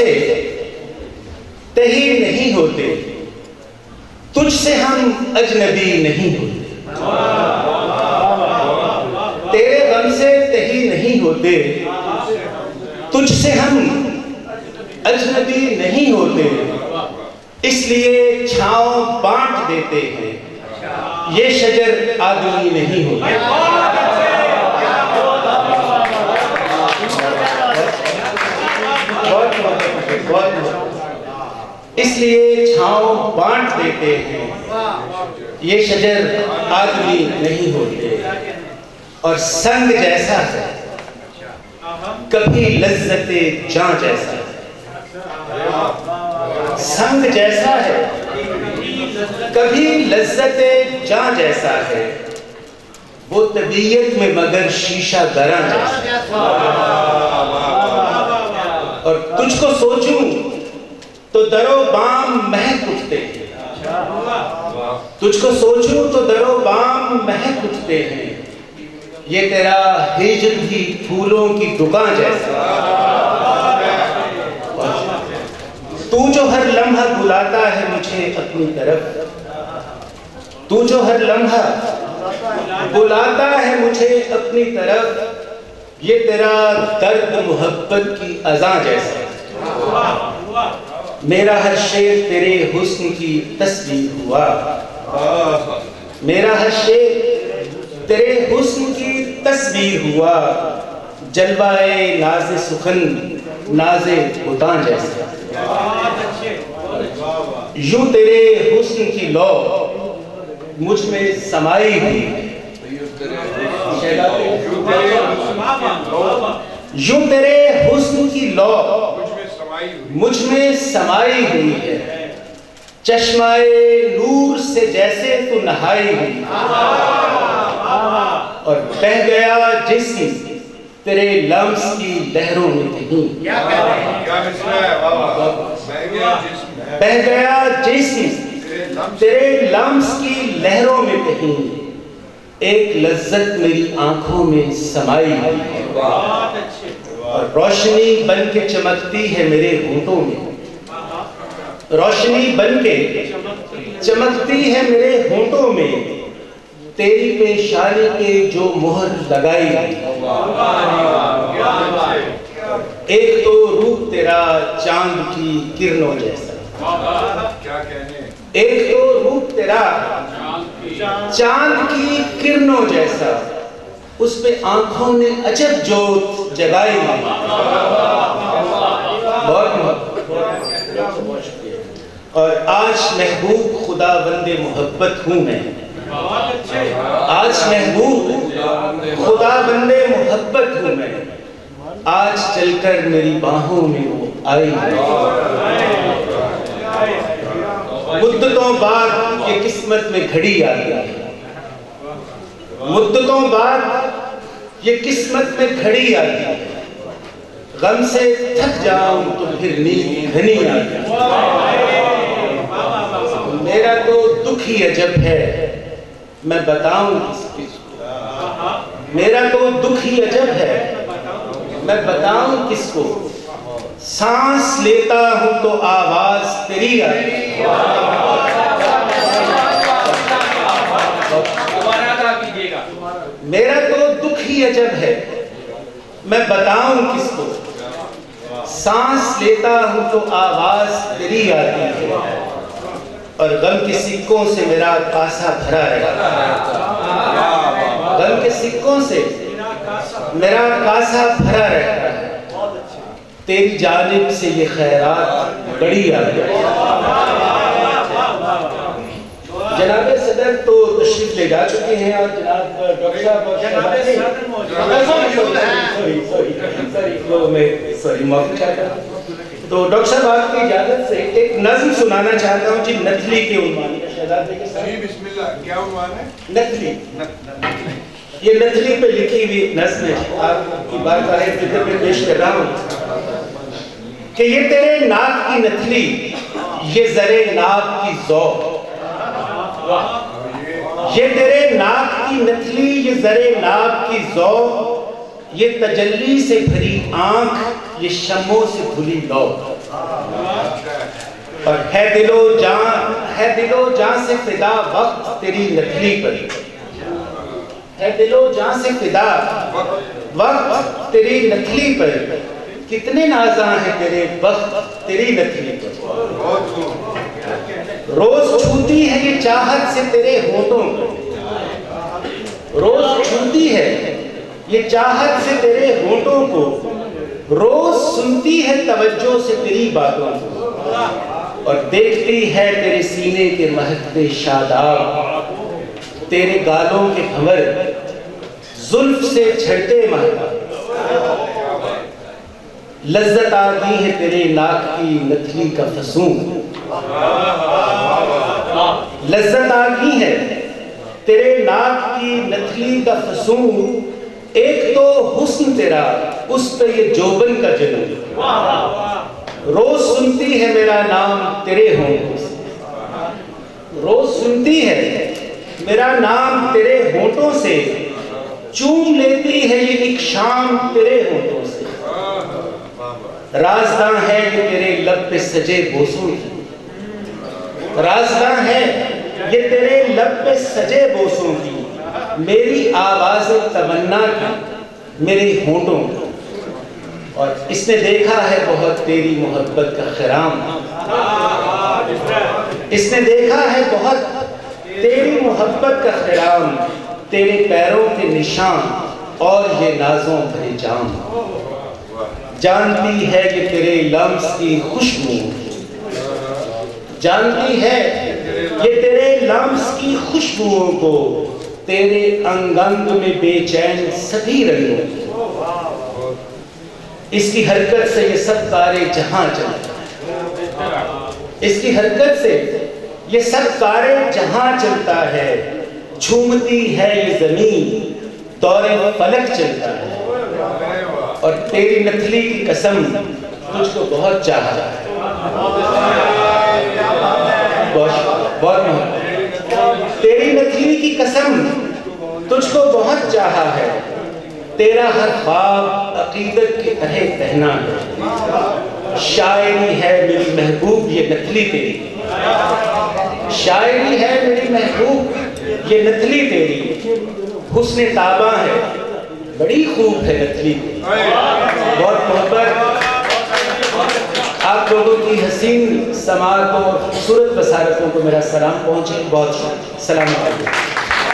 سے تہی نہیں ہوتے، تجھ سے ہم اجنبی نہیں ہوتے۔ تیرے غم سے تہی نہیں ہوتے، تجھ سے ہم اجنبی نہیں ہوتے، اس لیے چھاؤں بانٹ دیتے ہیں، یہ شجر آدمی نہیں ہوتے۔ اس لیے چھاؤں بانٹ دیتے ہیں، یہ شجر آدمی نہیں ہوتے۔ اور سنگ جیسا ہے کبھی لذت جاں جیسا ہے، سنگ جیسا ہے کبھی لذت جاں جیسا ہے، وہ طبیعت میں مگر شیشہ گراں جیسا۔ اور تجھ کو سوچوں تو در و بام مہک اٹھتے ہیں، تجھ کو سوچوں تو در و بام مہک اٹھتے ہیں، یہ تیرا ہجر بھی پھولوں کی دکان جیسا۔ تو جو ہر لمحہ بلاتا ہے مجھے اپنی طرف، تو جو ہر لمحہ بلاتا ہے مجھے اپنی طرف، یہ تیرا درد محبت کی اذاں جیسا۔ میرا ہر شعر تیرے حسن کی تصویر ہوا، میرا ہر شعر تیرے حسن کی تصویر ہوا، جلوائے ناز سخن ناز بتاں جیسا۔ یوں تیرے حسن کی لو مجھ میں سمائی ہوئی، یوں تیرے حسن کی لو مجھ میں سمائی ہوئی ہے، چشمہ نور سے جیسے تو نہائی ہوئی، اور بہہ گیا جسم تیرے لمس کی لہروں میں کہیں، بہہ گیا جسم تیرے لمس کی لہروں میں کہیں، ایک لذت میری آنکھوں میں سمائی ہوئی ہے، اور روشنی بن کے چمکتی ہے میرے ہونٹوں میں، روشنی بن کے چمکتی ہے میرے ہونٹوں میں، تیری پیشانی کے جو مہر لگائی گئی، ایک تو روپ تیرا چاند کی کرنوں جیسا، ایک تو روپ تیرا چاند کی کرنوں جیسا، اس پہ آنکھوں نے عجب جوت جگائی گئی۔ اور آج محبوب خدا بند محبت ہوں میں، آج محبوب خدا بند محبت ہوں میں، آج چل کر میری باہوں میں وہ آئی، مدتوں بعد یہ قسمت میں گھڑی آ گئی، مدتوں بعد یہ قسمت میں گھڑی آ گئی، غم سے تھک جاؤں تو پھر نیند گھنی آ گئی، میرا تو دکھ ہی عجب ہے میں بتاؤں کس کو، میرا تو دکھ ہی عجب ہے میں بتاؤں کس کو، سانس لیتا ہوں تو آواز تیری آتی، میرا تو دکھ ہی عجب ہے میں بتاؤں کس کو، سانس لیتا ہوں تو آواز تیری آتی ہے، اور غم کے سکوں سے میرا کاسا بھرا رہتا ہے، غم کے سکوں سے میرا کاسا بھرا رہتا ہے، تیری جانب سے یہ خیرات بڑی آتی ہے۔ جناب صدر تو تشریف لے جا چکے ہیں، اور جناب ڈاکٹر صاحب تو ڈاکٹر صاحب آپ کی اجازت سے ایک نظم سنانا چاہتا ہوں جی، نتھلی کے عنوان ہے، شہزادے کے ساتھ۔ بسم اللہ، کیا عنوان ہے؟ نتھلی، یہ نتھلی پہ لکھی ہوئی نظم ہے، آپ کی بات ظاہر فکر میں پیش کر رہا ہوں کہ یہ تیرے ناک کی نتھلی، یہ زرے ناک کی ذوق، یہ تیرے ناک کی نتھلی، یہ زرے ناک کی ذوق، یہ تجلی سے بھری آنکھ، یہ شمعوں سے کھلی لو، اور ہے دل و جان سے فدا وقت تیری نتلی پر، ہے دل و جان سے فدا وقت تیری نتلی پر، کتنے نازاں ہیں تیرے وقت تیری نتلی پر، روز چھوتی ہے یہ چاہت سے تیرے ہونٹوں کو، روز چھوتی ہے یہ چاہت سے تیرے ہونٹوں کو، روز سنتی ہے توجہ سے تیری باتوں کو، اور دیکھتی ہے تیرے سینے کے مہکتے شاداب، تیرے گالوں کے بھنور زلف سے چھڑتے مہتاب، لذت آگئی ہے تیرے ناک کی نتلی کا فسون، لذت آگئی ہے تیرے ناک کی نتلی کا فسون، ایک تو حسن تیرا اس پہ یہ جوبن کا جنون، روز سنتی ہے میرا نام تیرے ہونٹوں سے، روز سنتی ہے میرا نام تیرے ہونٹوں سے، چوم لیتی ہے یہ ایک شام تیرے ہونٹوں سے، رازداں ہے یہ تیرے لب پہ سجے بوسوں کی، رازداں ہے یہ تیرے لب پہ سجے بوسوں کی، میری آواز تمنا کی میری ہونٹوں کی، اور اس نے دیکھا ہے بہت تیری محبت کا خرام، اس نے دیکھا ہے بہت تیری محبت کا خرام، تیرے پیروں کے نشان اور یہ نازوں بھرے جام، جانتی ہے کہ تیرے لمس کی خوشبو، جانتی ہے یہ تیرے لمس کی خوشبوؤں کو، تیرے انگ انگ میں بے چین سبھی رنگوں کو، اس کی حرکت سے یہ سب تارے جہاں چلتا ہے، اس کی حرکت سے یہ سب تارے جہاں چلتا ہے، جھومتی ہے یہ زمین دور فلک چلتا ہے، اور تیری نتلی کی قسم تجھ کو بہت چاہا ہے، بہت محبت، تیری نتلی کی قسم تجھ کو بہت چاہا ہے، تیرا ہر خواب عقیدت کی طرح پہنا ہے، شاعری ہے میری محبوب یہ نتلی تیری، شاعری ہے میری محبوب یہ نتلی تیری، حسن تاباں ہے بڑی خوب ہے نتلی تیری، بہت محبت، آپ لوگوں کی حسین سماعتوں اور خوبصورت بصارتوں کو میرا سلام پہنچے، بہت شکریہ، السلام علیکم۔